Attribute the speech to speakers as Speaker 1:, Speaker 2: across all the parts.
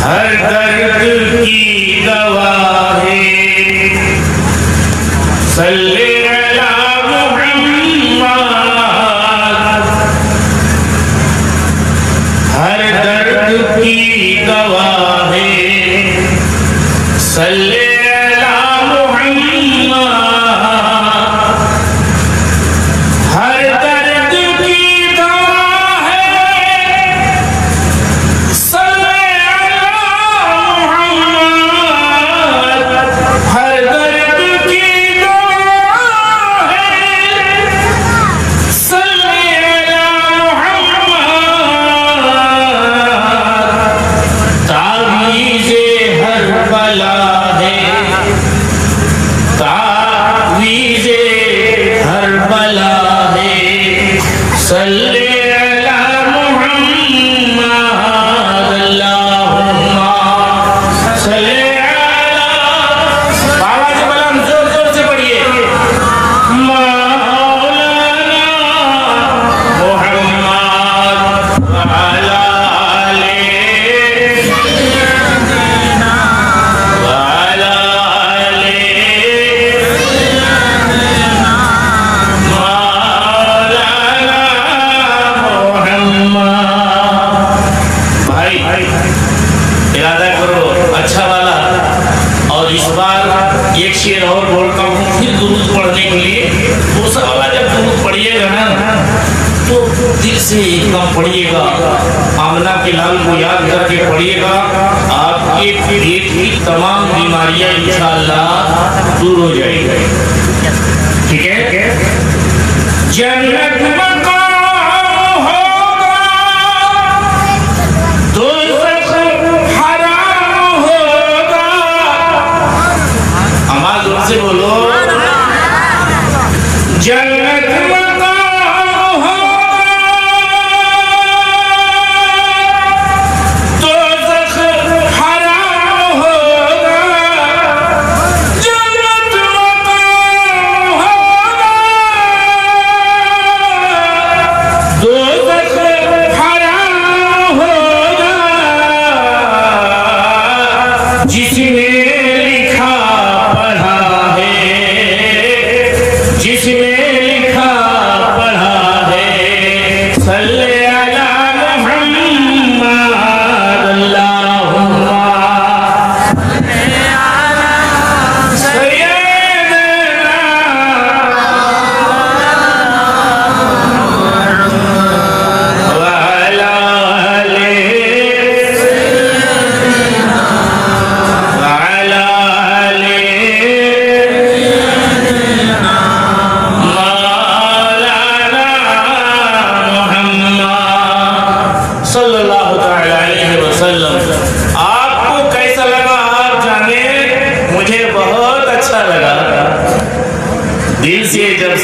Speaker 1: ہر درد کی دوا ہے صلی علی محمد ہر درد کی دوا ہے صلی پڑھیے گا آمنہ کے لال کو یاد کر کے پڑھیے گا آپ کے پیٹ کی تمام بیماریاں انشاءاللہ دور ہو جائے گی ٹھیک ہے جنت مقام ہوگا دوزخ حرام ہوگا آواز ان سے بولو جنت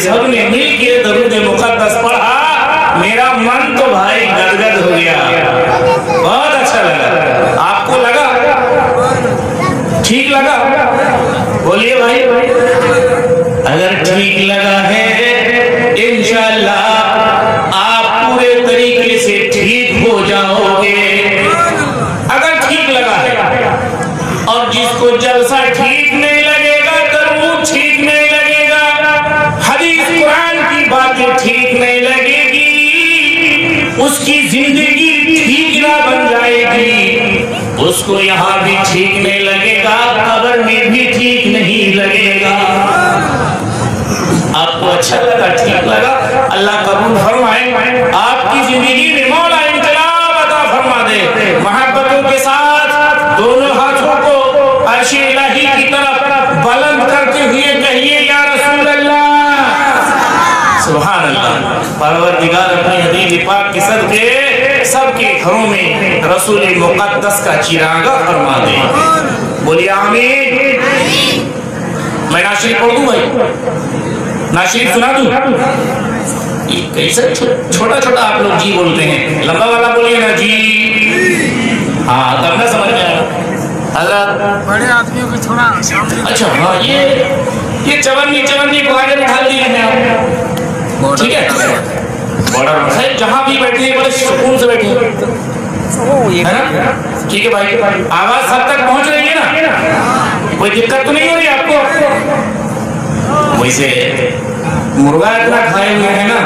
Speaker 1: سب نے مل کے درود مقدس پڑھا میرا من تو بھائی گدگد ہو گیا بہت اچھا لگا آپ کو لگا ٹھیک لگا بولیے بھائی اگر ٹھیک لگا ہے انشاءاللہ آپ پورے طریقے سے ٹھیک ہو جاؤ گے اگر ٹھیک لگا ہے اور جس کو جلسہ ٹھیک نہیں لگے گا درود ٹھیک نہیں لگے گا حدیث قرآن کی باتیں ٹھیک نہیں لگے گی اس کی زندگی ٹھیک نہ بن جائے گی اس کو یہاں بھی ٹھیک نہیں لگے گا قبر میں بھی ٹھیک نہیں لگے گا آپ کو اچھا لگا ٹھیک لگا اللہ قبول فرمائے آپ کی زندگی میں مولا انقلاب عطا فرما دے محبتوں کے ساتھ دونوں ہاتھوں کو عرش الہی کی طرف بلند کرتے ہوئے کہیے یا رسول اللہ سبحان اللہ پروردگار اپنی حبیب پاک کے صدقے سب کے گھروں میں رسول مقدس کا چراغا فرما دے بولیے آمین میں ناشریف پڑھ دوں بھائی ناشریف سنا دوں کیسے چھوٹا چھوٹا آپ لوگ جی بولتے ہیں لمبا والا بولیے نا جی ہاں تب نہ سمجھ میں آیا حضرت
Speaker 2: بڑے آدمیوں کو تھوڑا
Speaker 1: اچھا ہاں یہ چونی کو آگے بٹھا دیے ہیں آپ ٹھیک ہے بڑا جہاں بھی بیٹھے ہیں بڑے سکون سے بیٹھے ہیں ٹھیک ہے بھائی، آواز سب تک پہنچ رہی ہے نا؟ کوئی دقت تو نہیں ہو رہی آپ کو؟ ویسے مرغا اتنا کھائے ہوئے ہیں نا،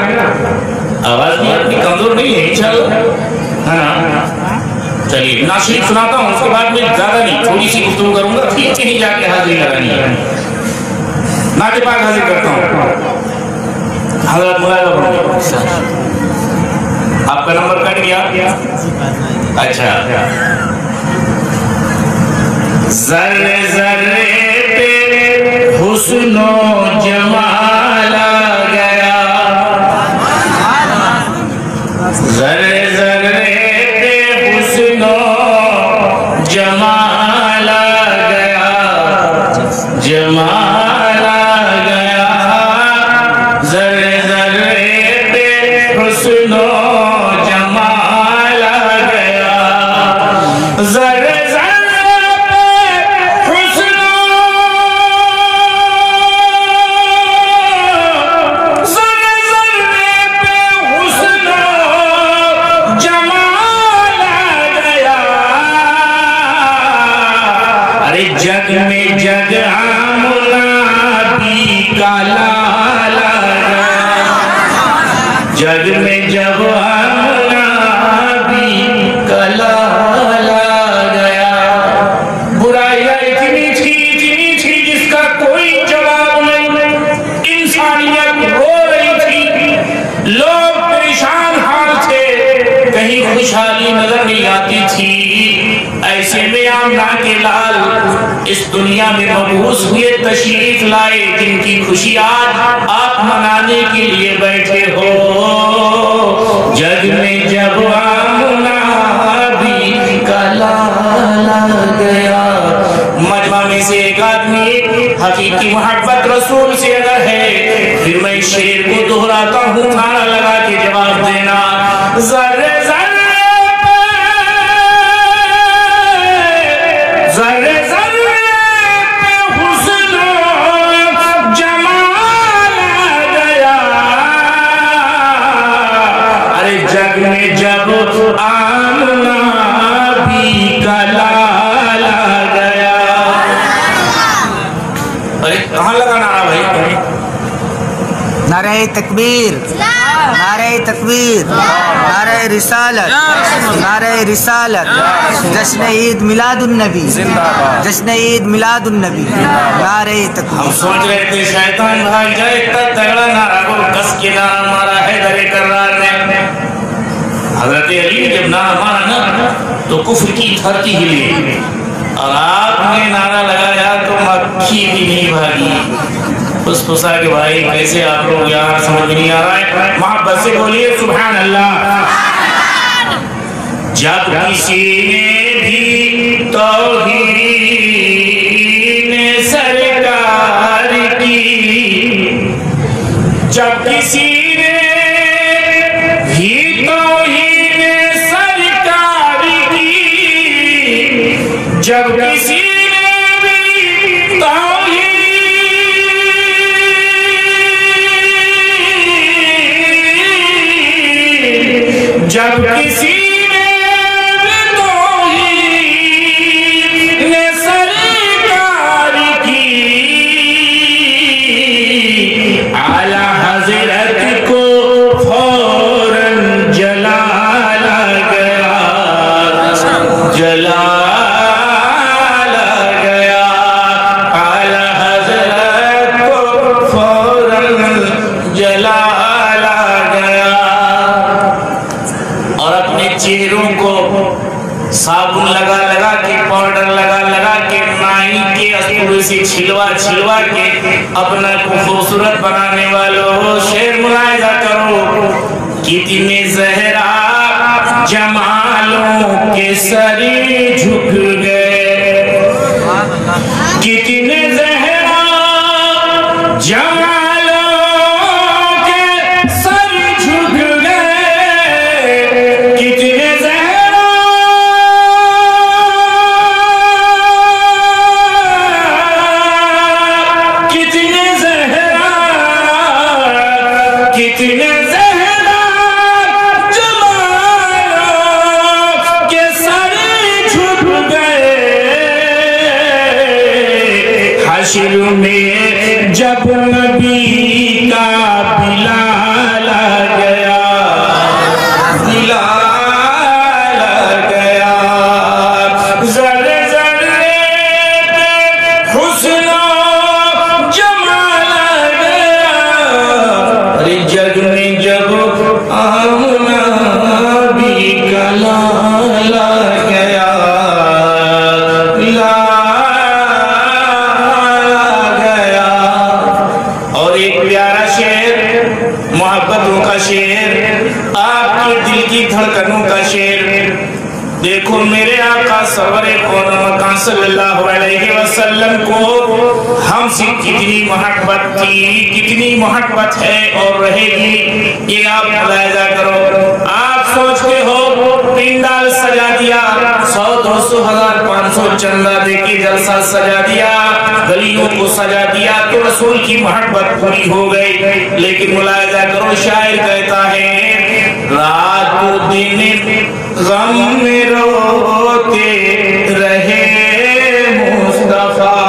Speaker 1: آواز بھی اپنی کمزور نہیں ہے انشاءاللہ، ہے نا؟ چلیے نعت شریف سناتا ہوں، اس کے بعد میں زیادہ نہیں تھوڑی سی گفتگو کروں گا، کھینچ کے نہیں جا کے حاضری لگانی ہے۔ نعت پاک حاضر کرتا ہوں، حضرت مولانا پڑھیں۔ آپ کا نمبر کٹ گیا؟ اچھا۔ ذرے ذرے پہ حسن و جمال آ گیا، ذرے ذرے پہ حسن و جمال آ گیا، جمال آ گیا، ذرے ذرے پہ حسن و جمال آ گیا، ذرے جگ میں جگ آمنا بھی کالا لگا، جگ میں جب آمنا بھی کالا گیا، برائیاں اتنی تھی جس کا کوئی جواب نہیں، انسانیت رو رہی تھی، لوگ پریشان حال تھے، کہیں خوشحالی نظر نہیں آتی تھی، ایسے میں آمنہ کے لال اس دنیا میں مبعوث ہوئے، تشریف لائے، جن کی خوشی آج آپ منانے کے لیے بیٹھے ہو، جگ میں جب آمنہ بھی کالا گیا۔ مجمع میں سے ایک آدمی حقیقی محبت رسول سے اگر ہے، پھر میں شعر کو دہراتا ہوں، نعرہ لگا کے جواب دینا، ذرے ذرے ذرے ذرے پہ حسن و جمال آ گیا، ارے جگ میں جب آمنہ بھی کالا گیا۔ ارے کہاں لگا نعرہ بھائی؟
Speaker 2: نعرہ تکبیر، نعرہ تکبیر، نعرہ رسالت، نعرہ رسالت، جشن عید میلاد النبی، جشن عید میلاد النبی، نعرہ تکبیر۔
Speaker 1: ہم سوچ رہے تھے شیطان بھاگ جائے، اتنا تگڑا نعرہ کو کس کے نام مارا ہے در کرار نے۔ حضرت علی جب نعرہ مارا نا تو کفر کی دھرتی ہلی، اور آپ نے نعرہ لگایا تو مکھی بھی نہیں بھاگی۔ اس پسا کے بھائی کیسے آپ لوگ یار سمجھ نہیں آ رہا ہے، محبت سے بولیے سبحان اللہ۔ جب کسی نے بھی توہین سرکار کی، جب کسی نے بھی توہین سرکار کی، جب کسی نے بھی توہین، جب کسی چہروں کو صابن لگا لگا کے، پاؤڈر لگا لگا کے، مائی کے اسطورے سے چھلوا چھلوا کے اپنا کو خوبصورت بنانے والوں، شعر ملاحظہ کرو، کتنے زہرا جمالوں کے سر جھک گئے، کتنے زہرا جمالوں کے سر جھک گئے، کتنے زہرا کتنے زہرا کتنے زہرا جمالوں کے سر جھک حشر میں جب نبی کا بلال آ گیا، بلال آ گیا، ذرے ذرے پہ حسن و جمال آ گیا، ارے جگ میں جب آمنا بھی کا لال آ گیا، محبتوں کا شعر، آپ کے دل کی دھڑکنوں کا شعر۔ دیکھو میرے آقا سرور کون مکان صلی اللہ علیہ وسلم کو ہم سے کتنی محبت تھی، کتنی محبت ہے اور رہے گی، یہ آپ ملاحظہ کرو۔ آپ سوچتے ہو پنڈال سجا دیا، 100 200 1000 500 چندہ دے کے جلسہ سجا دیا، گلیوں کو سجا دیا تو رسول کی محبت پوری ہو گئی، لیکن ملاحظہ کرو شاعر کہتا ہے رات و دن غم میں روتے رہے مصطفیٰ۔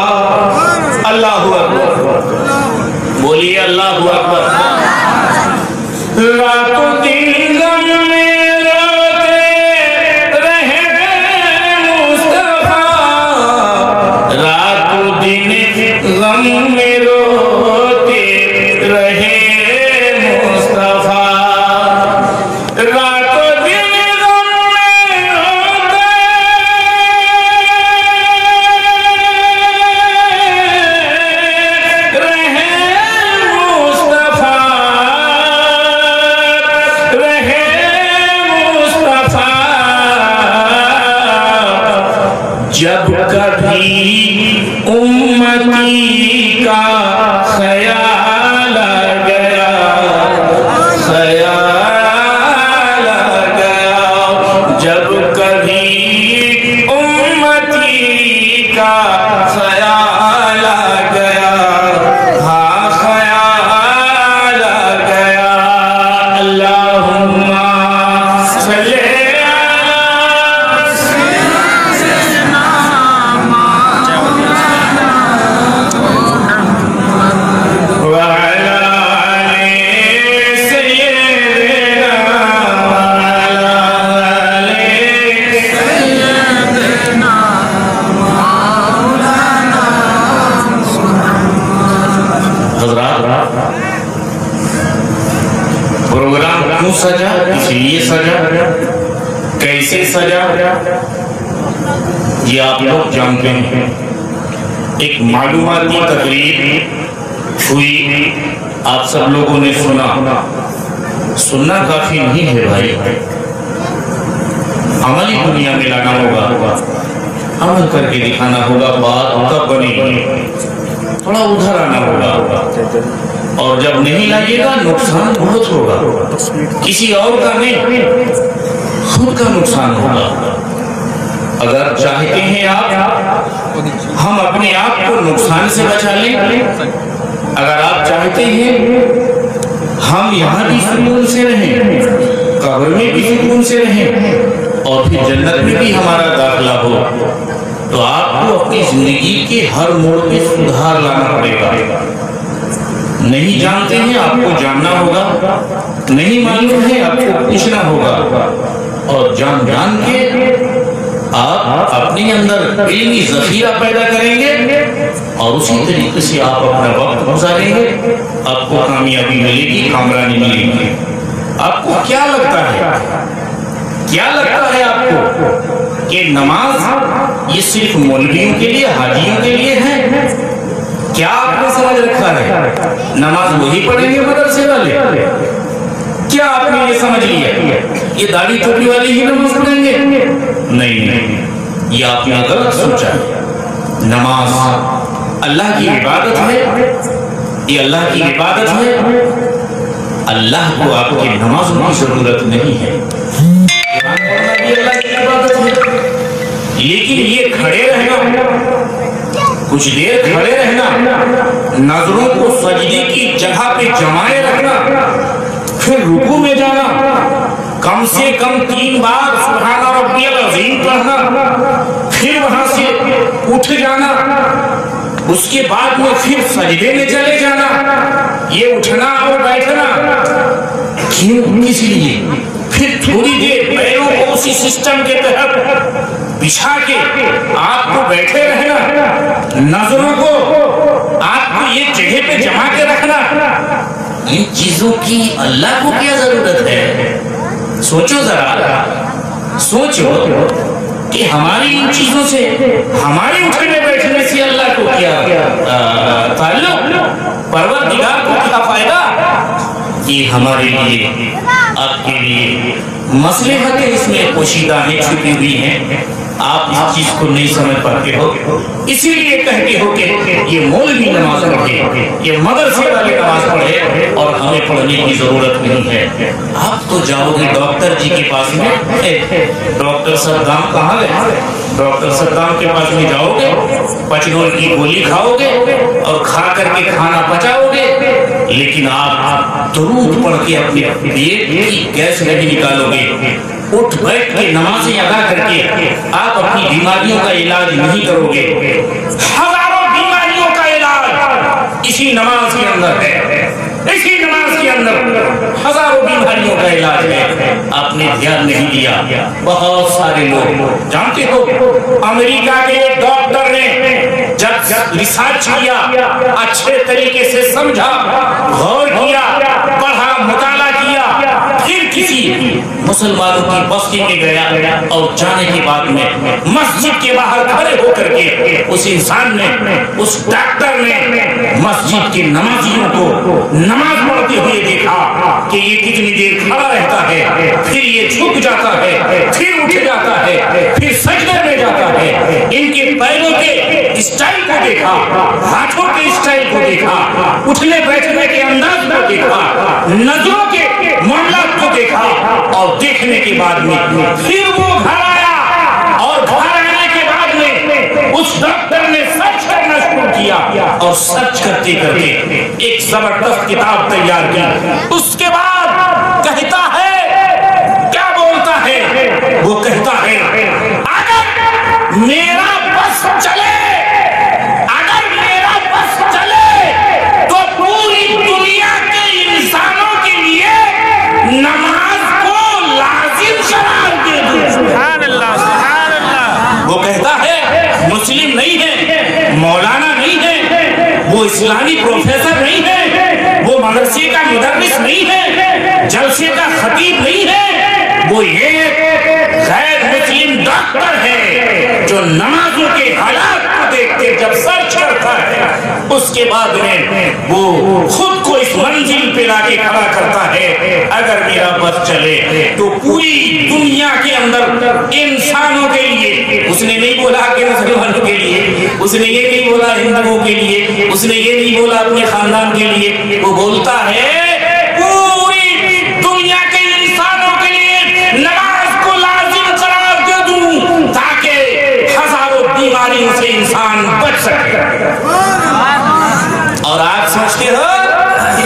Speaker 1: اللہ اکبر، بولیے اللہ اکبر۔ رات و دن غم میں روتے رہے مصطفیٰ، رات و دن غم میں روتے رہے مصطفیٰ، رات و دن غم میں روتے رہے مصطفیٰ، رہے مصطفیٰ، جب کبھی امتی کا خیال آ گیا، خیال آ گیا، جب کبھی امتی کا خیال آ گیا، ہاں خیال آ گیا، اللہم صلی پروگرام کیوں سجا، اس لیے سجا، کیسے سجا یہ آپ لوگ جانتے ہیں۔ ایک معلوماتی تقریب ہوئی، آپ سب لوگوں نے سنا، سننا کافی نہیں ہے بھائی، عملی دنیا میں لانا ہوگا، عمل کر کے دکھانا ہوگا، بات تب بنے گی، تھوڑا ادھر آنا ہوگا، اور جب نہیں لائیے گا نقصان بہت ہوگا، کسی اور کا نہیں، خود کا نقصان ہوگا۔ اگر چاہتے ہیں آپ ہم اپنے آپ کو نقصان سے بچا لیں، اگر آپ چاہتے ہیں ہم یہاں بھی سکون سے رہیں، قبر میں بھی سکون سے رہیں، اور پھر جنت میں بھی ہمارا داخلہ ہو، تو آپ کو اپنی زندگی کے ہر موڑ پہ سدھار لانا پڑے گا۔ نہیں جانتے ہیں آپ کو جاننا ہوگا، نہیں معلوم ہے آپ کو پوچھنا ہوگا، اور جان جان کے آپ اپنے اندر علمی ذخیرہ پیدا کریں گے، اور اسی طریقے سے آپ اپنا وقت گزاریں گے، آپ کو کامیابی ملے گی، کامرانی ملے گی۔ آپ کو کیا لگتا ہے، کیا لگتا ہے آپ کو کہ نماز یہ صرف مولویوں کے لیے، حاجیوں کے لیے ہے؟ کیا آپ نے سمجھ رکھا ہے نماز وہی پڑھیں گے مدرسے والے؟ کیا آپ نے یہ سمجھ لیا یہ داڑھی ٹوپی والی ہی نماز پڑھیں گے؟ نہیں، یہ آپ نے غلط سوچا ہے۔ نماز اللہ کی عبادت ہے، یہ اللہ کی عبادت ہے، اللہ کو آپ کے نمازوں کی ضرورت نہیں ہے، قرآن پڑھنا بھی اللہ کی عبادت ہے، لیکن یہ کھڑے رہنا، کچھ دیر کھڑے رہنا، نظروں کو سجدے کی جگہ پہ جمائے رکھنا، پھر رکوع میں جانا، کم سے کم 3 بار سبحان ربی العظیم پڑھنا، پھر وہاں سے اٹھ جانا، اس کے بعد میں پھر سجدے میں چلے جانا، یہ اٹھنا اور بیٹھنا کیوں، کس لیے؟ پھر تھوڑی دیر پیروں کو اسی سسٹم کے تحت بچھا کے آپ کو بیٹھے رہنا، نظروں کو آپ کو یہ جگہ پہ جما کے رکھنا، ان چیزوں کی اللہ کو کیا ضرورت ہے؟ سوچو ذرا، سوچو کہ ہماری ان چیزوں سے، ہماری اٹھنے بیٹھنے سے اللہ کو کیا تعلق، پروردگار کو کیا فائدہ؟ یہ ہمارے لیے، آپ کے لیے مصلحتیں اس میں پوشیدہ ہیں، چھپی ہوئی ہیں، آپ اس چیز کو نہیں سمجھ پاتے ہو، اسی لیے کہتے ہو کہ یہ مولوی نماز پڑھے، یہ مدرسے والے نماز پڑھے اور ہمیں پڑھنے کی ضرورت نہیں ہے۔ آپ تو جاؤ گے ڈاکٹر جی کے پاس میں، ڈاکٹر صدام کہاں گئے؟ ڈاکٹر صدام کے پاس میں جاؤ گے، پچنول کی گولی کھاؤ گے اور کھا کر کے کھانا پچاؤ گے، لیکن آپ درود پڑھ کے اپنے پیٹ کی گیس نہیں نکالو گے، اٹھ بیٹھ کے نمازیں ادا کر کے آپ اپنی بیماریوں کا علاج نہیں کرو گے۔ ہزاروں بیماریوں کا علاج اسی نماز کے اندر ہے، اسی نماز کے اندر ہزاروں بیماریوں کا علاج ہے، آپ نے دھیان نہیں دیا۔ بہت سارے لوگ جانتے ہو، امریکہ کے ایک ڈاکٹر نے جب ریسرچ کیا، اچھے طریقے سے سمجھا، غور کیا، پڑھا، مطالعہ کیا، پھر کسی مسلمانوں کی بستی میں گیا اور جانے کے بعد میں مسجد کے باہر کھڑے ہو کر کے اس انسان نے، اس ڈاکٹر نے مسجد کے نمازیوں کو نماز پڑھتے ہوئے دیکھا کہ یہ کتنی دیر کھڑا رہتا ہے، پھر یہ جھک جاتا ہے، پھر اٹھ جاتا ہے، پھر سجدے میں جاتا ہے، ان کے پیروں کے اسٹائل کو دیکھا، ہاتھوں کے اسٹائل کو دیکھا، اٹھنے بیٹھنے کے انداز کو دیکھا، نظروں کے معاملات کو دیکھا، اور دیکھنے کے بعد میں پھر وہ گھر آیا، اور گھر آنے کے بعد میں اس ڈاکٹر نے سرچ کرنا شروع کیا، اور سرچ کرتے کرتے ایک زبردست کتاب تیار کی۔ اس کے بعد کہتا ہے، کیا بولتا ہے؟ وہ کہتا ہے اگر میرا بس چلے، اگر میرا بس چلے تو پوری دنیا کے انسانوں کے لیے نماز کو لازم قرار دے دوں۔ سبحان اللہ، سبحان اللہ۔ وہ کہتا ہے مسلم نہیں ہے، مولانا نہیں ہے، وہ اسلامی پروفیسر نہیں ہے، وہ مدرسے کا مدرس نہیں ہے، جلسے کا خطیب نہیں ہے، وہ یہ غیر مسلم ڈاکٹر ہے جو نمازوں کے حالات کو دیکھ کے جب سرچ کرتا ہے، اس کے بعد میں وہ خود کو اس منزل پہ لا کے کھڑا کرتا ہے، اگر میرا بس چلے تو پوری دنیا کے اندر انسانوں کے لیے، اس نے نہیں بولا کہ مسلمانوں کے لیے، اس نے یہ نہیں بولا ہندوؤں کے لیے، اس نے یہ نہیں بولا اپنے خاندان کے لیے، وہ بولتا ہے پوری دنیا کے انسانوں کے لیے نماز کو لازم قرار دے دوں تاکہ ہزاروں بیماریوں سے انسان بچ سکے۔ اور آپ سوچتے ہو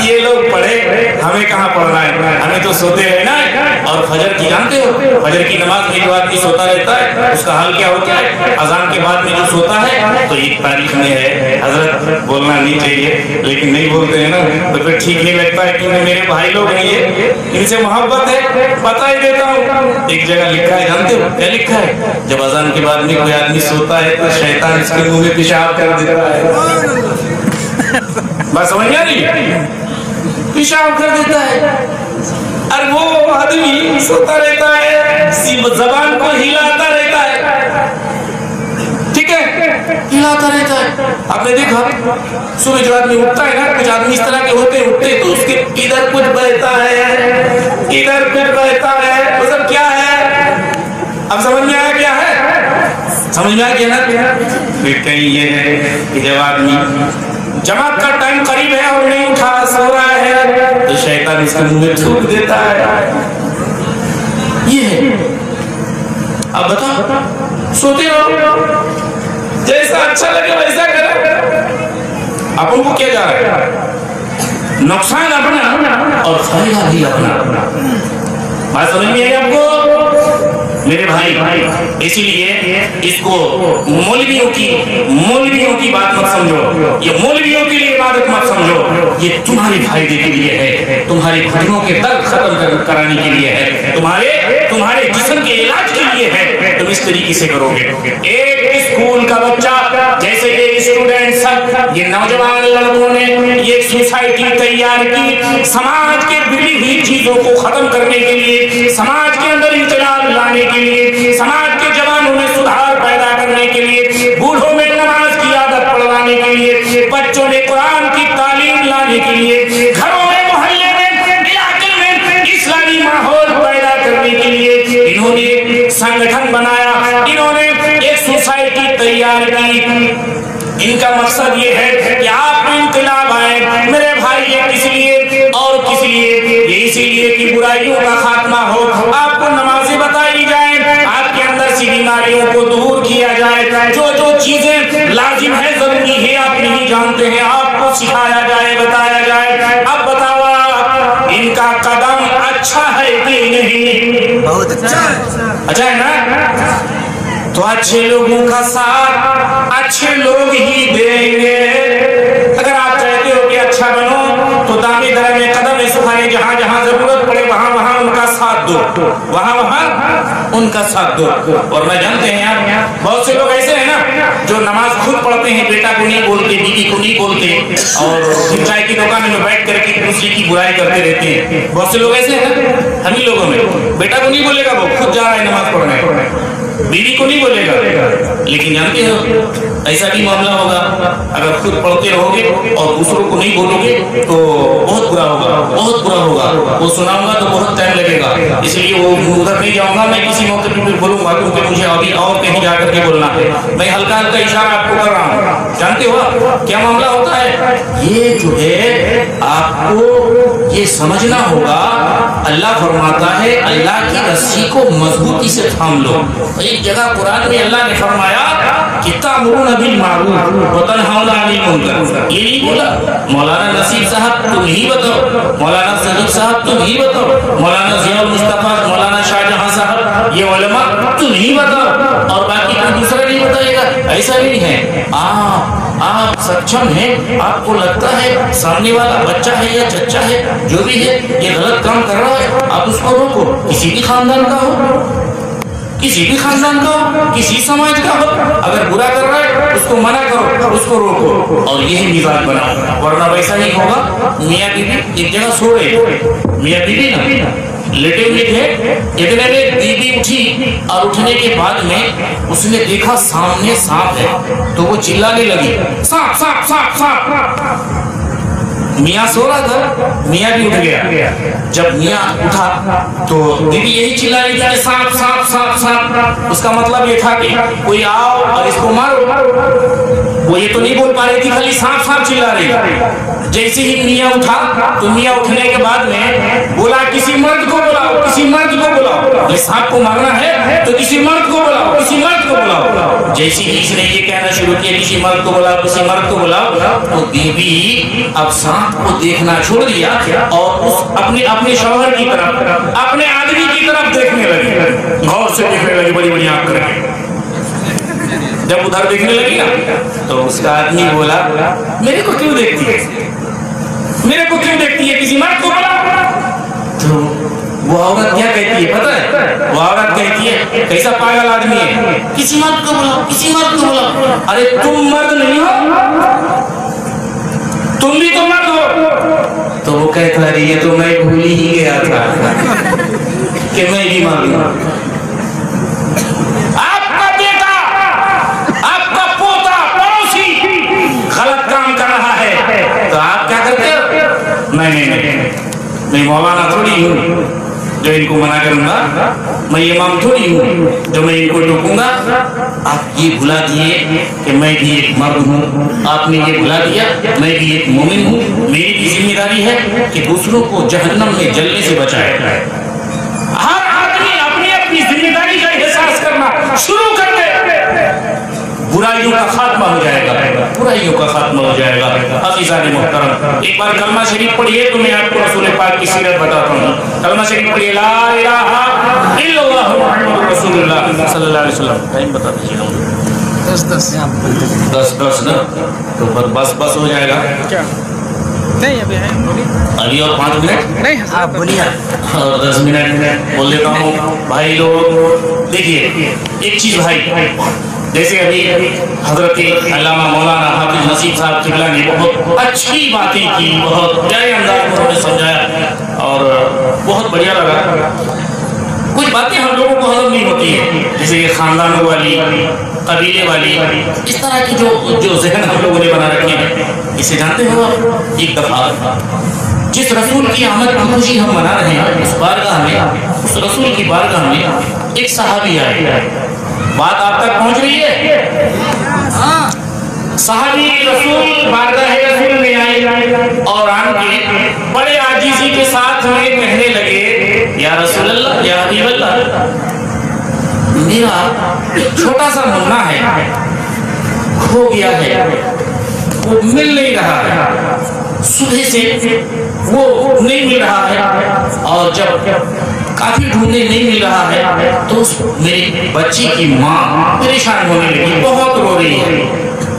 Speaker 1: یہ لوگ پڑھے، ہمیں کہاں پڑھنا ہے، ہمیں تو سوتے رہنا ہے۔ اور فجر کی جانتے ہو، فجر کی نماز میں جو آدمی سوتا رہتا ہے اس کا حال کیا ہوتا ہے؟ اذان کے بعد میں جو سوتا ہے، تو ایک تاریخ میں ہے، حضرت بولنا نہیں چاہیے لیکن نہیں بولتے ہیں نا، تو پھر ٹھیک نہیں لگتا ہے کیونکہ میرے بھائی لوگ ہیں، یہ ان سے محبت ہے، بتا ہی دیتا ہوں۔ ایک جگہ لکھا ہے، جانتے ہو کیا لکھا ہے؟ جب اذان کے بعد میں کوئی آدمی سوتا ہے تو شیطان اس کے منہ میں پیشاب کر دیتا ہے۔ بس سمجھ گیا نہیں؟ پیشاب کر دیتا ہے، اور وہ آدمی سوتا رہتا ہے، زبان کو ہلاتا رہتا ہے، ٹھیک ہے، ہلاتا رہتا ہے۔ آپ نے دیکھا صبح جو آدمی اٹھتا ہے نا، کچھ آدمی اس طرح کے ہوتے تو اس کے ادھر کچھ بہتا ہے، ادھر کچھ بہتا ہے، وہ سب کیا ہے؟ اب سمجھ میں آیا کیا ہے؟ سمجھ میں آیا کیا نا؟ پھر کہیں یہ ہے کہ جب آدمی جماعت کا ٹائم قریب ہے اور نہیں اٹھا، سو رہا ہے، تو شیطان اس کے منہ میں تھوک دیتا ہے۔ یہ ہے۔ اب بتا، سوتے رہو، جیسا اچھا لگے ویسا کرو، اپن کو کیا جا رہا ہے؟ نقصان اپنا اور فائدہ بھی اپنا۔ بات سمجھ میں آئی آپ کو؟ میرے بھائی اسی لیے اس کو مولویوں کی بات مت سمجھو، یہ مولویوں کے لیے عبادت مت سمجھو، یہ تمہارے فائدے کے لیے ہے، تمہاری گھٹنوں کے درد ختم کرانے کے لیے ہے، تمہارے جسم کے علاج کے لیے ہے، تم اس طریقے سے کرو گے۔ ایک اسکول کا بچہ جیسے یہ اسٹوڈنٹ سب، یہ نوجوان لڑکوں نے یہ سوسائٹی تیار کی سماج کے بگڑی ہوئی چیزوں کو ختم کرنے کے لیے، سماج کے اندر انقلاب لانے کے لیے، سماج کے جوانوں میں سدھار پیدا کرنے کے لیے، بوڑھوں میں نماز کی عادت پڑھوانے کے لیے، بچوں میں قرآن کی تعلیم لانے کے لیے، گھروں میں محلے میں علاقے میں اسلامی ماحول پیدا کرنے کے لیے انہوں نے ایک سنگٹھن بنایا، انہوں نے ایک سوسائٹی تیار کی۔ ان کا مقصد یہ ہے کہ آپ میں انقلاب آئے میرے بھائی، یہ کس لیے اور کس لیے؟ یہ اسی لیے کہ برائیوں کا خاتمہ ہو، آپ کو نمازیں بتائی جائیں، آپ کے اندر سی بیماریوں کو دور کیا جائے، جو چیزیں لازم ہے ضروری ہے آپ نہیں جانتے ہیں آپ کو سکھایا جائے، بتایا جائے۔ اب بتاؤ ان کا قدم اچھا ہے کہ نہیں؟
Speaker 2: بہت اچھا ہے،
Speaker 1: اچھا ہے نا؟ تو اچھے لوگوں کا ساتھ اچھے لوگ ہی دیں گے۔ اگر آپ چاہتے ہو کہ اچھا بنو تو دامے درمے قدم سکھائیں، جہاں جہاں ضرورت پڑے وہاں وہاں ان کا ساتھ دو، وہاں وہاں ان کا ساتھ دو۔ اور میں جانتے ہیں آپ بہت سے لوگ ایسے ہیں نا جو نماز خود پڑھتے ہیں، بیٹا کو نہیں بولتے، بیٹی کو نہیں بولتے، اور چائے کی دکان میں بیٹھ کر کے دوسری کی برائی کرتے رہتے ہیں۔ بہت سے لوگ ایسے ہیں نا، ہم ہی لوگوں میں بیٹا کو نہیں بولے گا، وہ خود جا رہا ہے نماز پڑھنے، بیوی کو نہیں بولے گا، لیکن جانتے ہو ایسا بھی معاملہ ہوگا اگر خود پڑھتے رہو گے اور دوسروں کو نہیں بولو گے تو بہت برا ہوگا، بہت برا ہوگا، وہ سناؤں گا تو بہت ٹائم لگے گا، اس لیے وہ ادھر نہیں جاؤں گا، میں کسی موقع پہ بولوں گا کیونکہ مجھے ابھی اور کہیں جا کر کے بولنا ہے۔ میں ہلکا ہلکا اشارہ آپ کو کر رہا ہوں، جانتے ہو کیا معاملہ ہوتا ہے؟ یہ جو ہے آپ کو یہ سمجھنا ہوگا، اللہ فرماتا ہے اللہ کی رسی کو مضبوطی سے تھام لو۔ ایک جگہ قرآن میں اللہ نے فرمایا کہ تأمرون بالمعروف وتنہون عن المنکر، یہ نہیں بولا مولانا نصیب صاحب تم ہی بتاؤ، مولانا صدیق صاحب تم ہی بتاؤ، مولانا ضیاء المصطفیٰ، مولانا شاہ جہاں صاحب، یہ علماء تم ہی بتاؤ اور باقی کوئی دوسرا نہیں بتائے گا، ایسا نہیں ہے۔ آپ سچم ہیں، آپ کو لگتا ہے سامنے والا بچہ ہے یا چچا ہے جو بھی ہے یہ غلط کام کر رہا ہے، آپ اس کو روکو، کسی بھی خاندان کا ہو، کسی بھی خاندان کا ہو، کسی سماج کا ہو، اگر برا کر رہا ہے اس کو منع کرو، اس کو روکو، اور یہی مزاج بناؤ، ورنہ ویسا نہیں ہوگا۔ میاں بیوی ایک جگہ سو رہے، میاں بیوی نا لیٹے ہوئے تھے، اتنے میں بیوی اٹھی اور اٹھنے کے بعد میں اس نے دیکھا سامنے سانپ ہے تو وہ چلانے لگی، سانپ سانپ سانپ سانپ۔ میاں سو رہا تھا، میاں بھی اٹھ گیا، جب میاں اٹھا تو بیوی یہی چلا رہی تھی کہ سانپ سانپ سانپ سانپ، اس کا مطلب یہ تھا کہ کوئی آؤ اور اس کو مارو، وہ یہ تو نہیں بول پا رہی تھی، خالی سانپ سانپ چلا رہی۔ جیسے ہی میاں اٹھا تو میاں اٹھنے کے بعد میں بولا کسی مرد کو بلاؤ، کسی مرد کو بلاؤ، یہ سانپ کو مارنا ہے تو کسی مرد کو بلاؤ، کسی مرد کو بلاؤ۔ جیسے ہی اس نے یہ کہنا شروع کیا کسی مرد کو بلاؤ، کسی مرد کو بلاؤ، تو بیوی اب سانپ کو دیکھنا چھوڑ دیا اور اس اپنے شوہر کی طرف، اپنے آدمی کی طرف دیکھنے لگی، غور سے دیکھنے لگی، بڑی بڑی آنکھ کر کے۔ جب ادھر دیکھنے لگی نا تو اس کا آدمی بولا میرے کو کیوں دیکھتی ہے، میرے کو کیوں دیکھتی ہے، کسی مرد کو بلا۔ تو وہ عورت کیا کہتی ہے پتہ ہے؟ وہ عورت کہتی ہے کیسا پاگل آدمی ہے، کسی مرد کو بلاؤ، کسی مرد کو بلاؤ۔ ارے تم مرد نہیں ہو، تم بھی تو مرد ہو۔ تو وہ کہتا ہے یہ تو میں بھول ہی گیا تھا کہ میں بھی مرد ہوں۔ آپ کا بیٹا، آپ کا پوتا، پڑوسی غلط کام کر رہا ہے تو آپ کیا کرتے ہو؟ میں مولانا تھوڑی ہوں جو ان کو منع کروں گا، میں امام تھوڑی ہوں جو میں ان کو ٹوکوں گا۔ آپ یہ بھلا دیے کہ میں بھی ایک مرد ہوں، آپ نے یہ بھلا دیا میں بھی ایک مومن ہوں، میری بھی ذمہ داری ہے کہ دوسروں کو جہنم میں جلنے سے بچائے۔ ہر آدمی اپنی اپنی ذمہ داری کا احساس کرنا شروع کر دے، برا برائیوں کا خاتمہ ہو جائے گا، برائیوں کا خاتمہ ہو جائے گا۔ عزیزان محترم، ایک بار کلمہ شریف پڑھیے تو میں آپ کو رسول پاک کی سیرت بتاتا ہوں۔ کلمہ شریف پڑھیے، لا الہ الا اللہ محمد رسول اللہ صلی اللہ علیہ وسلم۔ ٹائم بتا دیجیے گا، 10 نا، تو بس ہو جائے گا کیا؟ نہیں ابھی ہے، ابھی اور 5 منٹ نہیں، آپ بولیے، اور 10 منٹ بول دیتا ہوں۔ بھائی لوگ دیکھیے ایک چیز بھائی، جیسے ابھی حضرت علامہ مولانا حافظ نصیب صاحب قبلہ نے بہت اچھی باتیں کی، بہت پیارے انداز میں انہوں نے سمجھایا اور بہت بڑھیا لگا۔ کچھ باتیں ہم لوگوں کو ہضم نہیں ہوتی ہیں، جیسے یہ خاندانوں والی، قبیلے والی، اس طرح کی جو ذہن ہم لوگوں نے بنا رکھے ہیں۔ اسے جانتے ہو آپ، ایک دفعہ جس رسول کی آمد کی خوشی ہم منا رہے ہیں، اس بارگاہ میں، اس رسول کی بارگاہ میں ایک صحابی آئے۔ بات آپ تک پہنچ رہی ہے؟ صحابی رسول بارگاہ رسول میں آئے اور آن کے بڑے عاجزی کے ساتھ ہمیں کہنے لگے، یا رسول اللہ، یا حبیب اللہ، میرا چھوٹا سا منا ہے، کھو گیا ہے، وہ مل نہیں رہا ہے، صبح سے وہ نہیں مل رہا ہے، اور جب کافی ڈھونڈنے نہیں مل رہا ہے تو میری بچی کی ماں پریشان ہونے لگی، بہت رو رہی ہے،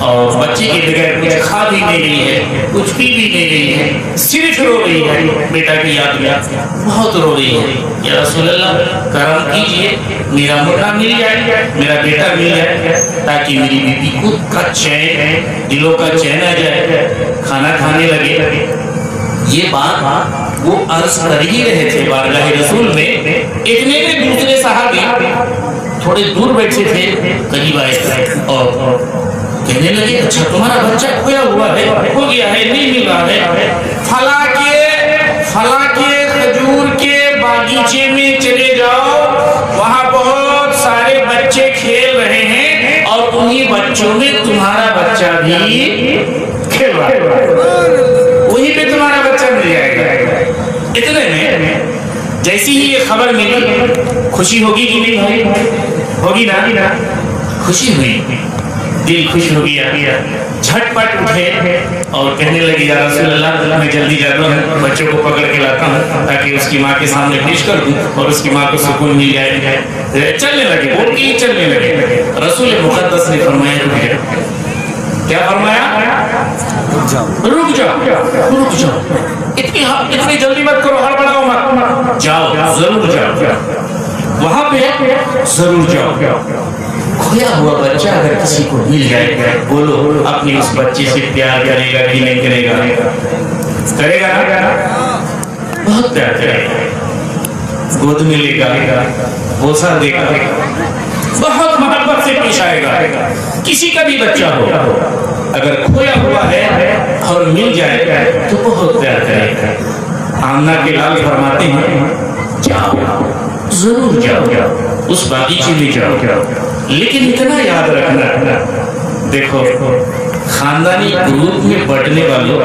Speaker 1: اور بچی کے بغیر کچھ کھا بھی نہیں رہی ہے، کچھ پی بھی نہیں رہی ہے، صرف رو رہی ہے، بیٹا کی یاد میں بہت رو رہی ہے۔ یا رسول اللہ، کرم کیجئے، میرا منا مل جائے، میرا بیٹا مل جائے، تاکہ میری بیٹی خود کا چین، دلوں کا چین آ جائے، کھانا کھانے لگے۔ یہ بات وہ عرض کر ہی رہے تھے بارگاہ رسول میں، اتنے میں دوسرے صحابی تھوڑے دور بیٹھے تھے، قریب آئے اور کہنے لگے، اچھا تمہارا بچہ کھویا ہوا ہے، کھو گیا ہے، نہیں مل رہا ہے، فلاں کے کھجور کے باغیچے میں چلے جاؤ، وہاں بہت سارے بچے کھیل رہے ہیں اور انہی بچوں میں تمہارا بچہ بھی کھیل رہا ہے، وہیں پہ تمہارا بچہ مل جائے گا۔ اتنے میں جیسی ہی یہ خبر ملی، خوشی ہوگی کہ نہیں بھائی؟ ہوگی نا؟ خوشی ہوئی، دل خوش ہو گیا، جھٹ پٹ اٹھے اور کہنے لگے، یا رسول اللہ، میں جلدی جاتا ہوں، بچوں کو پکڑ کے لاتا ہوں تاکہ اس کی ماں کے سامنے پیش کر دوں اور اس کی ماں کو سکون مل جائے۔ چلنے لگے، بول کے ہی چلنے لگے۔ رسول مقدس نے فرمایا، رک جاؤ۔ کیا فرمایا؟ رک جاؤ، رک جاؤ، رک جاؤ، اتنی جلدی مت کرو، ہڑبڑاؤ مت، جاؤ، ضرور جاؤ، وہاں پہ ضرور جاؤ۔ کھویا ہوا بچہ اگر کسی کو مل جائے، بولو اپنی اس بچے سے پیار کرے گا کہ نہیں کرے گا؟ کرے گا نا؟ بہت پیار کرے گا، گود میں لے گا، بوسہ دے گا، بہت محبت سے پیش آئے گا۔ کسی کا بھی بچہ ہو اگر کھویا ہوا ہے اور مل جائے تو بہت پیار کرے گا۔ آمنہ کے لال فرماتے ہیں، جاؤ، ضرور جاؤ، اس باغیچے میں جاؤ، لیکن اتنا یاد رکھنا، دیکھو خاندانی گروپ میں بٹنے والوں،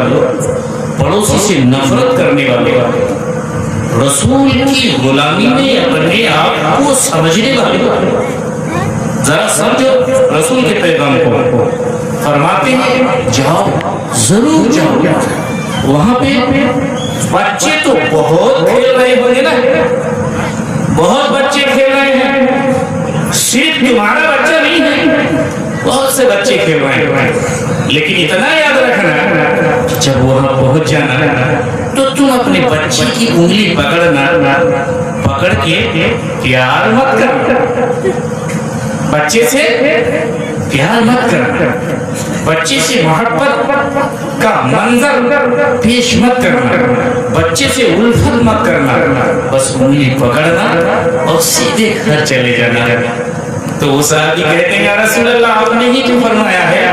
Speaker 1: پڑوسی سے نفرت کرنے والوں، رسول کی غلامی میں اپنے آپ کو سمجھنے والوں، ذرا سمجھو رسول کے پیغام کو۔ فرماتے ہیں، جاؤ، ضرور جاؤ، وہاں پہ بچے تو بہت کھیل رہے ہوں گے نا، بہت بچے کھیل رہے ہیں، صرف تمہارا بچہ نہیں ہے، بہت سے بچے کھیل رہے ہیں، لیکن اتنا یاد رکھنا کہ جب وہاں پہنچ جانا تو تم اپنے بچے کی انگلی پکڑ کے پیار مت کرنا، بچے سے پیار مت کرنا، بچے سے محبت کا منظر پیش مت کرنا، بچے سے الفت مت کرنا، بس انگلی پکڑنا اور سیدھے گھر چلے جانا۔ تو وہ صحابی کہتے ہیں، یا رسول اللہ، آپ نے ہی تو فرمایا ہے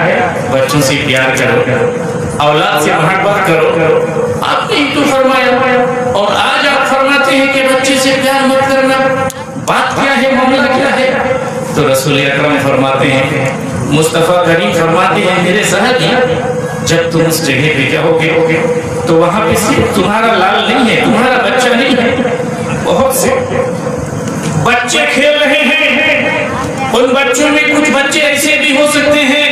Speaker 1: بچوں سے پیار کرو، اولاد سے محبت کرو، آپ نے ہی تو فرمایا، اور آج آپ فرماتے ہیں کہ بچے سے پیار مت کرنا، بات کیا ہے، معاملہ کیا ہے؟ تو رسول اکرم فرماتے ہیں، مصطفیٰ کریم فرماتے ہیں، میرے صحابی، جب تم اس جگہ پہ جاؤ گے تو وہاں پہ صرف تمہارا لال نہیں ہے، تمہارا بچہ نہیں ہے، بہت سے بچے کھیل رہے ہیں، ان بچوں میں کچھ بچے ایسے بھی ہو سکتے ہیں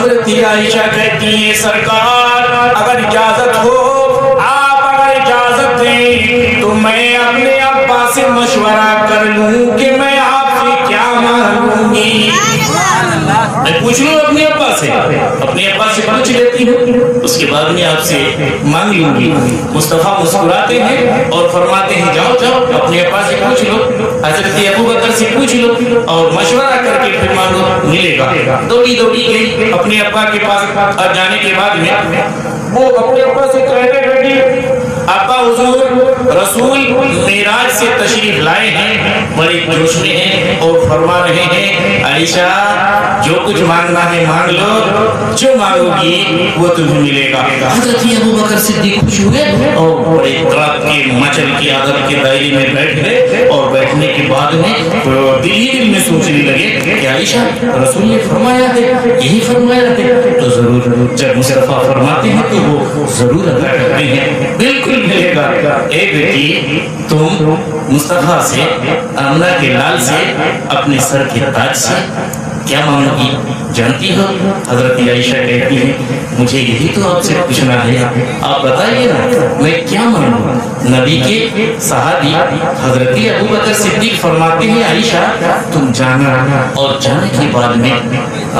Speaker 1: حضرت عائشہ کہتی ہیں سرکار اگر اجازت ہو آپ اگر اجازت دیں تو میں اپنے ابا سے مشورہ کر لوں کہ میں آپ سے کیا مانگوں گی. میں پوچھ لوں اپنے ابا سے پوچھ لیتی ہوں اس کے بعد میں آپ سے مانگ لوں گی. مصطفیٰ مسکراتے ہیں اور فرماتے ہیں جاؤ جاؤ اپنے ابا سے پوچھ لو, حضرت ابو بکر سے پوچھ لو اور مشورہ کر کے پھر مانگو ملے گا. دوڑی گئی اپنے ابا کے پاس. اور جانے کے بعد میں وہ اپنے ابا سے کہنے لگی ابا حضور رسول معراج سے تشریف لائے ہیں, بڑے جوش میں ہیں اور فرما رہے ہیں عائشہ جو کچھ مانگنا ہے مانگ لو, جو مانگو گی وہ تمہیں ملے گا. حضرت ابو بکر صدیق خوش ہوئے اور بڑے طرح کے مچل کی عادت کے دائرے میں بیٹھ گئے اور بیٹھنے کے بعد میں دل ہی دل میں سوچنے لگے کہ عائشہ رسول نے فرمایا ہے یہی فرمایا ہے تو ضرور جب مصطفیٰ فرماتے ہیں تو وہ ضرور ادا کرتے ہیں, بالکل ملے گا. ایک بیٹی تم مصطفیٰ سے آمنہ کے لال سے اپنے سر کے تاج سے کیا مانگو گی جانتی ہو؟ حضرت عائشہ کہتی ہیں مجھے یہی تو آپ سے پوچھنا ہے, آپ بتائیے نا میں کیا مانگوں. نبی کے صحابی حضرت ابو بکر صدیق فرماتے ہیں عائشہ تم جانا اور جانے کے بعد میں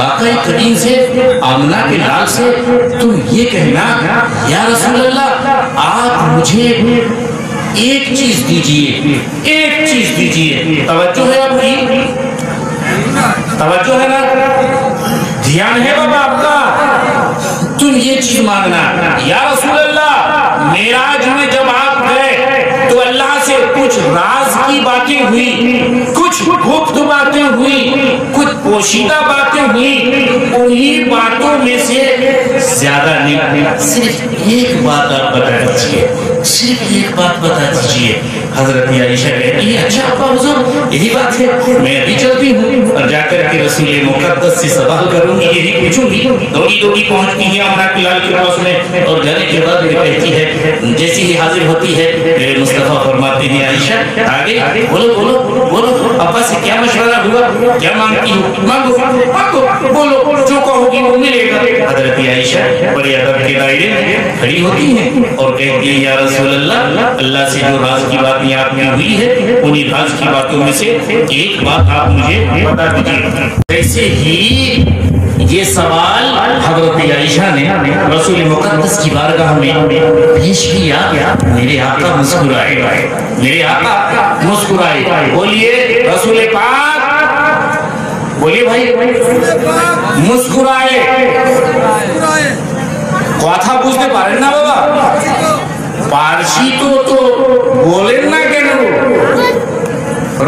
Speaker 1: آقا کریم سے آمنہ کے لال سے تم یہ کہنا یا رسول اللہ آپ مجھے ایک چیز دیجئے, ایک چیز دیجئے. توجہ ہے آپ کی, توجہ ہے نا, دھیان ہے بابا آپ کا. تم یہ چیز مانگنا یا رسول اللہ معراج میں جب آپ گئے تو اللہ سے کچھ راز کی باتیں ہوئی, کچھ گپت باتیں ہوئی, کچھ پوشیدہ باتیں ہوئی. انہی باتوں میں سے زیادہ نہیں, صرف ایک بات آپ بتا دیجئے, صرف ایک بات بتا دیجئے. حضرت عائشہ کہتی ہے اچھا ابا حضور یہی بات ہے, میں ابھی چلتی ہوں اور جا کر کے رسول مقدس سے سوال کروں گی, یہی پوچھوں گی. دوڑی پہنچتی ہے آمنہ کے لال کے پاس میں اور جانے کے بعد میں کہتی ہے جیسی ہی حاضر ہوتی ہے میرے مصطفیٰ فرماتے ہیں عائشہ آگے بولو ابا سے کیا مشورہ ہوا, کیا مانگتی ہو, مانگو بولو جو کہو گی وہ ملے گا. حضرت عائشہ بڑے ادب کے دائرے میں کھڑی ہوتی ہیں اور کہتی ہیں یا رسول اللہ اللہ سے جو راز کی باتیں آپ نے ہوئی ہے انہی راز کی باتوں میں سے ایک بات آپ مجھے بتا دیجیے. ایسے ہی یہ سوال حضرت عائشہ نے رسول مقدس کی بارگاہ میں پیش کیا. میرے آقا مسکرائے, میرے آقا مسکرائے. بولیے رسول پاک, بولیے بھائی مسکرائے. কথা বুঝতে পারেন না বাবা, পারসি তো বলেন না কেন?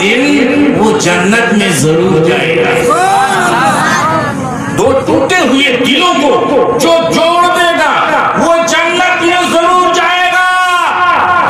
Speaker 1: دن وہ جنت میں ضرور جائے گا. دو ٹوٹے ہوئے دلوں کو جو جوڑ دے گا وہ جنت میں ضرور جائے گا.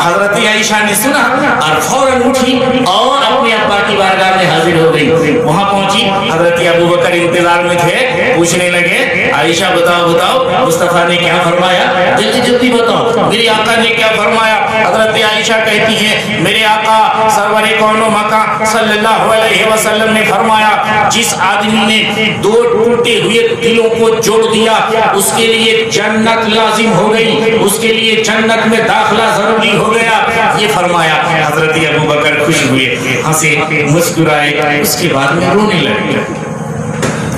Speaker 1: حضرت عائشہ نے سنا اور فوراً اٹھی اور اپنے ابا کی بارگاہ میں حاضر ہو گئی. وہاں پہنچی, حضرت ابو بکر انتظار میں تھے, پوچھنے لگے عائشہ بتاؤ مصطفیٰ نے کیا فرمایا, جلدی جلدی بتاؤ میرے آقا نے کیا فرمایا. حضرت عائشہ کہتی ہیں میرے آقا سرور کون و مکان صلی اللہ علیہ وسلم نے فرمایا جس آدمی نے دو ٹوٹے ہوئے دلوں کو جوڑ دیا اس کے لیے جنت لازم ہو گئی, اس کے لیے جنت میں داخلہ ضروری ہو گیا. یہ فرمایا. حضرت ابو بکر خوش ہوئے, ہنسے, مسکرائے, اس کے بعد میں رونے لگے.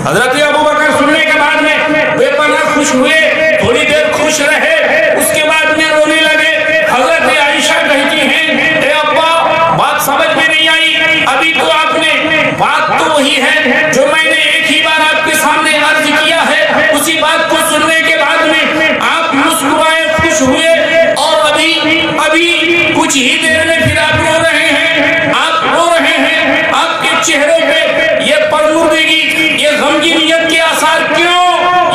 Speaker 1: حضرت ابو بکر سننے کے بعد میں بے پناہ خوش ہوئے, تھوڑی دیر خوش رہے, اس کے بعد میں رونے لگے. حضرت عائشہ کہتی ہیں اے ابا بات سمجھ میں نہیں آئی, ابھی تو آپ نے بات تو وہی ہے جو میں نے ایک ہی بار آپ کے سامنے عرض کیا ہے, اسی بات کو سننے کے بعد میں آپ مسکرائے, خوش ہوئے, اور ابھی کچھ ہی دیر میں پھر آپ رو رہے ہیں, آپ رو رہے ہیں. آپ کے چہرے پہ یہ پرمردگی, یہ غمگینیت کے آثار کیوں؟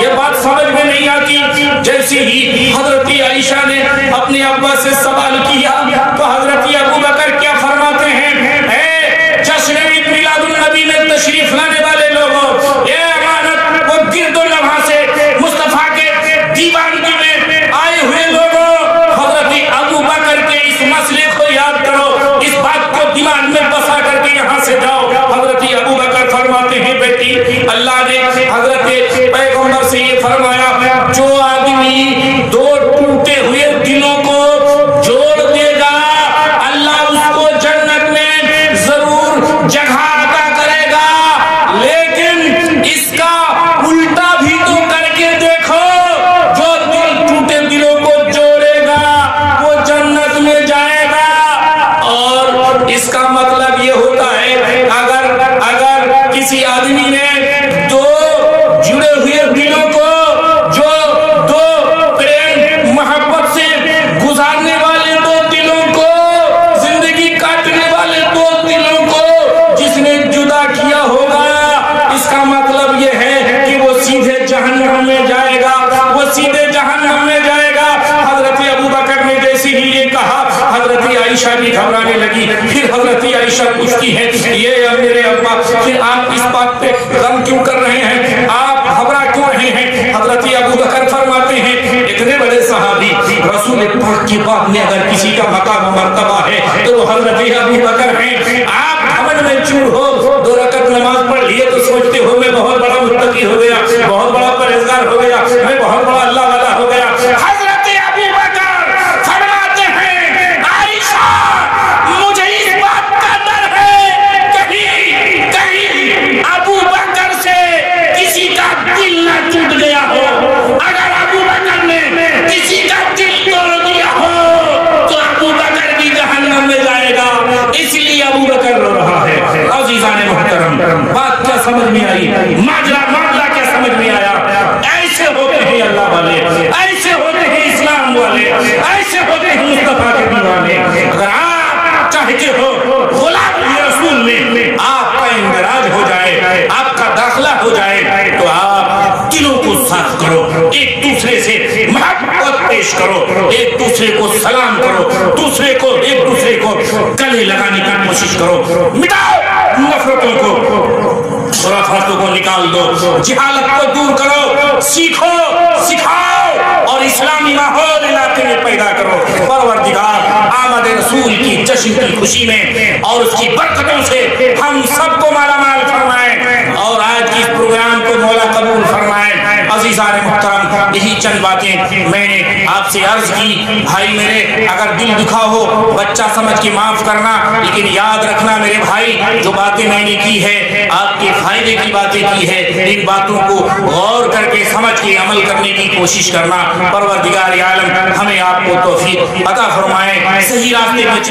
Speaker 1: یہ بات سمجھ میں نہیں آتی. جیسے ہی حضرت عائشہ نے اپنے ابا سے سوال کیا تو حضرت ابو بکر کیا فرماتے ہیں, اے جشن عید میلاد النبی میں تشریف لانے والے لوگوں, اے امانت و گرد و نواح سے مصطفیٰ کے دیوانگی میں آئے ہوئے لوگوں, حضرت ابو بکر کے اس مسئلے کو یاد کرو, اس بات کو دماغ میں بسا کر کے یہاں سے جاؤ. حضرت ابو بکر فرماتے ہیں بیٹی اللہ نے حضرت پیغمبر سے یہ فرمایا جو آدمی دو ٹوٹے ہوئے دلوں کو جوڑ دے گا اللہ اس کو جنت میں ضرور جگہ عطا کرے گا, لیکن اس کا الٹا بھی تو کر کے دیکھو, جو دل ٹوٹے دلوں کو جوڑے گا وہ جنت میں جائے گا. اور اس کا مطلب یہ ہوتا ہے اگر کسی آدمی نے دو جڑے ہوئے دلوں کو, جو دو پریم محبت سے گزارنے والے دو دلوں کو, زندگی کاٹنے والے دو دلوں کو جس نے جدا کیا ہوگا, اس کا مطلب یہ ہے کہ وہ سیدھے جہنم میں جائے گا, وہ سیدھے جہنم میں جائے گا. حضرت ابو بکر نے جیسے ہی یہ کہا حضرت عائشہ بھی گھبرانے لگی. پھر حضرت عائشہ پوچھتی ہے یہ میرے ابا پھر آپ اس بات پہ غم کیوں کر رہے ہیں, آپ گھبرا کیوں رہے ہیں؟ حضرت ابو بکر فرماتے ہیں اتنے بڑے صحابی رسول پاک کی بات میں اگر کسی کا مقام و مرتبہ ہے تو وہ حضرت ابو بکر ہیں. آپ گھمنڈ میں چور ہو, 2 رکعت نماز پڑھ لیے تو سوچتے ہو میں بہت بڑا متقی ہو گیا, بہت بڑا پرہیزگار ہو گیا, میں بہت بڑا اللہ والا ہو گیا. حضرت ابو بکر فرماتے ہیں عائشہ مجھے اس بات کا ڈر ہے کہیں ابو بکر سے کسی کا دل نہ ٹوٹ گیا ہو, اگر ابو بکر نے کسی کا دل توڑ دیا ہو تو ابو بکر بھی جہنم میں جائے گا. اس لیے ابو بکر رو رہا ہے. عزیزان محترم بات کیا سمجھ میں آئی, معاملہ کیا سمجھ میں آیا؟ ایسے ہوتے ہیں اللہ والے, ایسے ہوتے ہیں اسلام والے, ایسے ہوتے ہیں مصطفیٰ کے دیوانے. اگر آپ چاہتے ہو غلام رسول میں آپ کا اندراج ہو جائے, آپ کا داخلہ ہو جائے, تو آپ دلوں کو صاف کرو, ایک دوسرے سے محبت پیش کرو, ایک دوسرے کو سلام کرو, ایک دوسرے کو گلے لگانے کی کوشش کرو, مٹاؤ نفرتوں کو, خرافاتوں کو نکال دو, جہالت کو دور کرو, سیکھو, سکھاؤ اور اسلامی ماحول علاقے میں پیدا کرو. پروردگار آمد رسول کی جشن کی خوشی میں اور اس کی برکتوں سے ہم سب کو مالا مال فرمائے اور آج کی اس پروگرام کو مولا قبول فرمائے. عزیزان محترم یہی چند باتیں میں نے آپ سے عرض کی. بھائی میرے اگر دل دکھا ہو بچہ سمجھ کے معاف کرنا, لیکن یاد رکھنا میرے بھائی جو باتیں میں نے کی ہے آپ کے فائدے کی باتیں کی ہے, ان باتوں کو غور کر کے سمجھ کے عمل کرنے کی کوشش کرنا. پروردگار عالم ہمیں آپ کو توفیق عطا فرمائے, صحیح راستے پہ